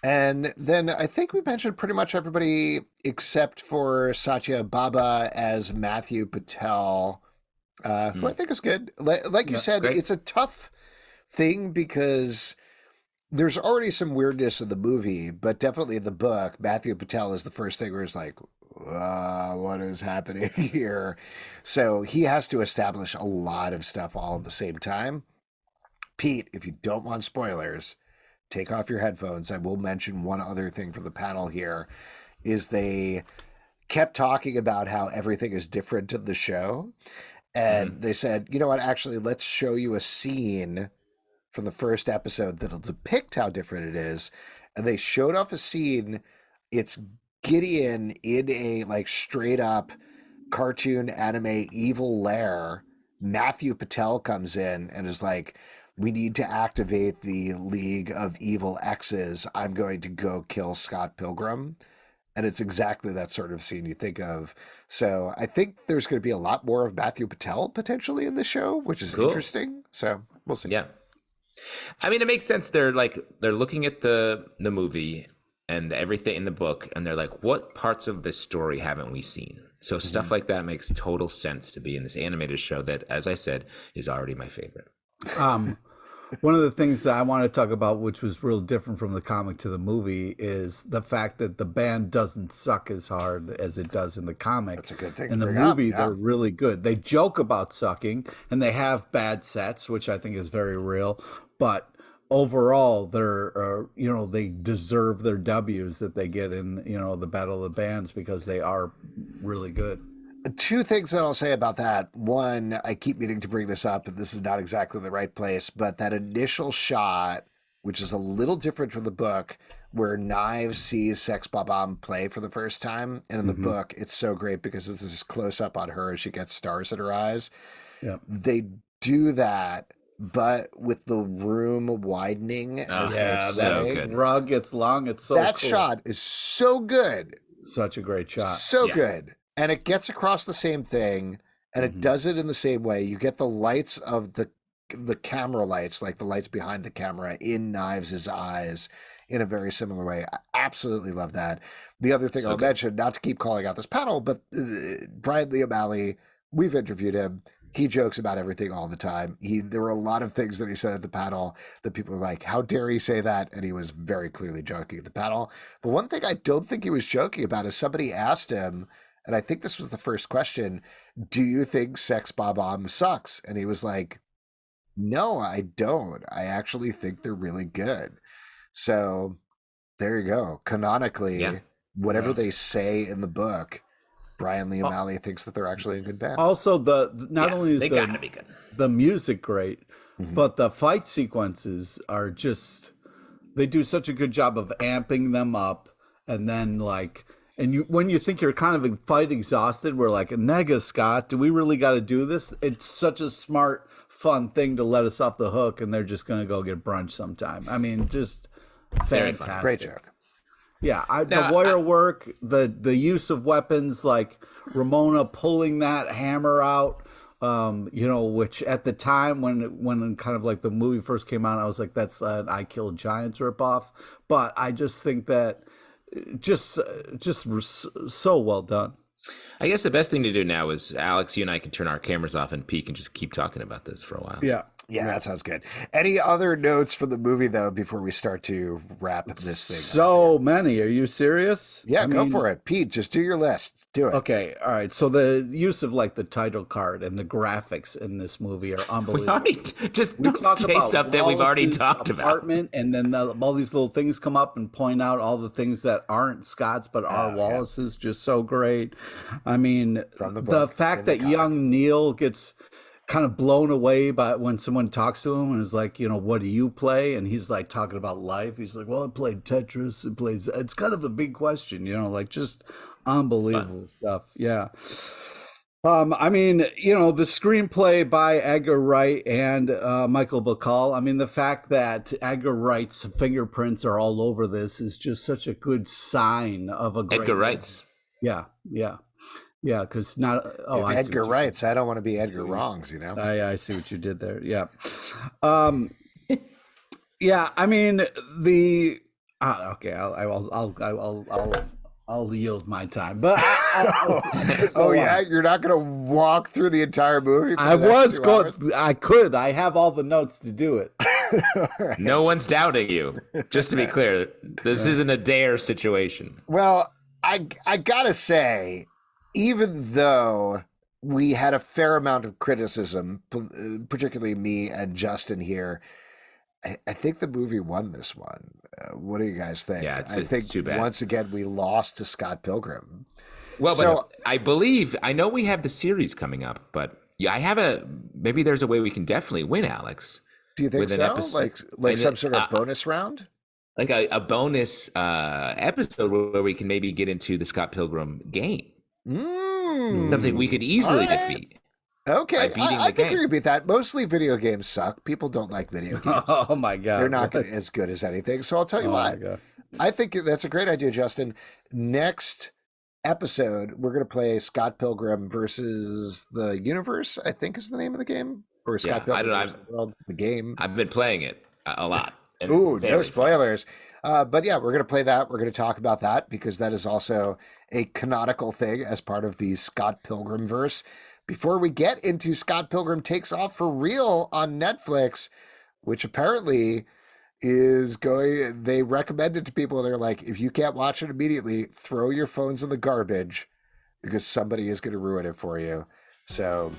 And then I think we mentioned pretty much everybody except for Satya Baba as Matthew Patel, who I think is good. Like you said, great. It's a tough thing because there's already some weirdness in the movie, but definitely in the book, Matthew Patel is the first thing where it's like, what is happening here? So he has to establish a lot of stuff all at the same time. Pete, if you don't want spoilers, take off your headphones. I will mention one other thing for the panel here is they kept talking about how everything is different in the show. And they said, you know what, actually, let's show you a scene from the first episode that'll depict how different it is. And they showed off a scene. It's Gideon in a like straight up cartoon anime evil lair. Matthew Patel comes in and is like, we need to activate the League of Evil X's. I'm going to go kill Scott Pilgrim. And it's exactly that sort of scene you think of. So I think there's going to be a lot more of Matthew Patel potentially in the show, which is interesting. So we'll see. Yeah. I mean, it makes sense. They're looking at the movie and everything in the book, and they're like, what parts of this story haven't we seen? So stuff like that makes total sense to be in this animated show that, as I said, is already my favorite. One of the things that I want to talk about, which was real different from the comic to the movie, is the fact that the band doesn't suck as hard as it does in the comic. That's a good thing. In the movie, they're really good. They joke about sucking, and they have bad sets, which I think is very real. But overall, they're they deserve their W's that they get in the Battle of the Bands because they are really good. Two things that I'll say about that. One, I keep meaning to bring this up, and this is not exactly the right place, but that initial shot, which is a little different from the book, where Knives sees Sex Bob-omb play for the first time. And in the book, it's so great because it's this close up on her as she gets stars in her eyes. Yep. They do that, but with the room widening. So good. Rug gets long. It's so that cool. shot is so good. Such a great shot. So good. And it gets across the same thing, and it does it in the same way. You get the lights of the camera lights, like the lights behind the camera, in Knives' eyes in a very similar way. I absolutely love that. The other thing I'll mention, not to keep calling out this panel, but Bryan Lee O'Malley, we've interviewed him. He jokes about everything all the time. There were a lot of things that he said at the panel that people were like, how dare he say that? And he was very clearly joking at the panel. But one thing I don't think he was joking about is somebody asked him, and I think this was the first question, do you think Sex Bob-omb sucks? And he was like, no, I don't. I actually think they're really good. So there you go. Canonically, whatever they say in the book, Bryan Lee O'Malley thinks that they're actually a good band. Also, not only is gotta be good. The music great, but the fight sequences are just, they do such a good job of amping them up, and then when you think you're kind of fight exhausted, we're like, nega, Scott, do we really got to do this? It's such a smart, fun thing to let us off the hook, and they're just going to go get brunch sometime. I mean, just fantastic. Great joke. Yeah, the wire work, the use of weapons, like Ramona pulling that hammer out, which at the time when kind of like the movie first came out, I was like, that's an I Killed Giants ripoff. But I just think that just so well done. I guess the best thing to do now is, Alex, you and I can turn our cameras off and Pete can just keep talking about this for a while. Yeah. Yeah, that sounds good. Any other notes for the movie, though, before we start to wrap this thing up? So many. Are you serious? Yeah, go for it. Pete, just do your list. Do it. Okay, all right. So the use of like the title card and the graphics in this movie are We unbelievable. already just don't say stuff that we've already talked about. And then all these little things come up and point out all the things that aren't Scott's but are Wallace's. Just so great. I mean, the fact that young Neil gets kind of blown away by when someone talks to him and is like, what do you play? And he's like talking about life. He's like, well, I played Tetris. It's kind of the big question, like just unbelievable stuff. Yeah. I mean, the screenplay by Edgar Wright and Michael Bacall. I mean, the fact that Edgar Wright's fingerprints are all over this is just such a good sign of a great Edgar Wright's. Yeah. Yeah, because not. Oh, if Edgar Wright's, I don't want to be Edgar Wrong's. I see what you did there. Yeah, yeah. I mean okay. I'll yield my time, but yeah, you're not going to walk through the entire movie. I was going. I could. I have all the notes to do it. Right. No one's doubting you. Just to be clear, this isn't a dare situation. Well, I gotta say, even though we had a fair amount of criticism, particularly me and Justin here, I think the movie won this one. What do you guys think? Yeah, I think too bad. Once again, we lost to Scott Pilgrim. Well, but I know we have the series coming up, but maybe there's a way we can definitely win, Alex. Do you think so? Like some sort of bonus round? Like a bonus episode where we can maybe get into the Scott Pilgrim game. Something we could easily defeat. Okay, I think we could beat that. Mostly video games suck. People don't like video games. Oh my God. They're not as good as anything. So I'll tell you what. I think that's a great idea, Justin. Next episode, we're going to play Scott Pilgrim versus the Universe, I think is the name of the game. Or Scott Pilgrim versus the World, the game. I've been playing it a lot. Ooh, no spoilers. But yeah, we're going to play that. We're going to talk about that because that is also a canonical thing as part of the Scott Pilgrim verse. Before we get into Scott Pilgrim Takes Off for real on Netflix, which apparently is they recommend it to people. They're like, if you can't watch it immediately, throw your phones in the garbage because somebody is going to ruin it for you. So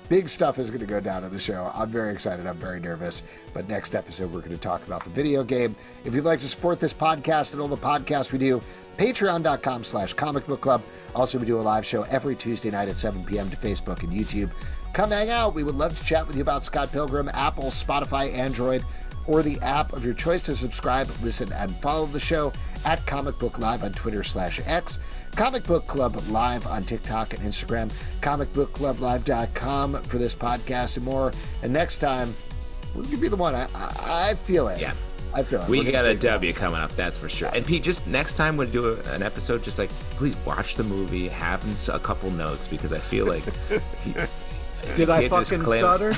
big stuff is going to go down in the show. I'm very excited. I'm very nervous. But next episode, we're going to talk about the video game. If you'd like to support this podcast and all the podcasts we do, patreon.com/comicbookclub. Also, we do a live show every Tuesday night at 7 p.m. to Facebook and YouTube. Come hang out. We would love to chat with you about Scott Pilgrim, Apple, Spotify, Android, or the app of your choice to subscribe, listen, and follow the show at Comic Book Live on Twitter/X, Comic Book Club Live on TikTok and Instagram, comicbookclublive.com for this podcast and more. And next time, this could be the one. I feel it. Yeah. I feel it. We got a W coming up, that's for sure. And Pete, just next time we do an episode, just like, please watch the movie, have a couple notes, because I feel like... Did I fucking stutter?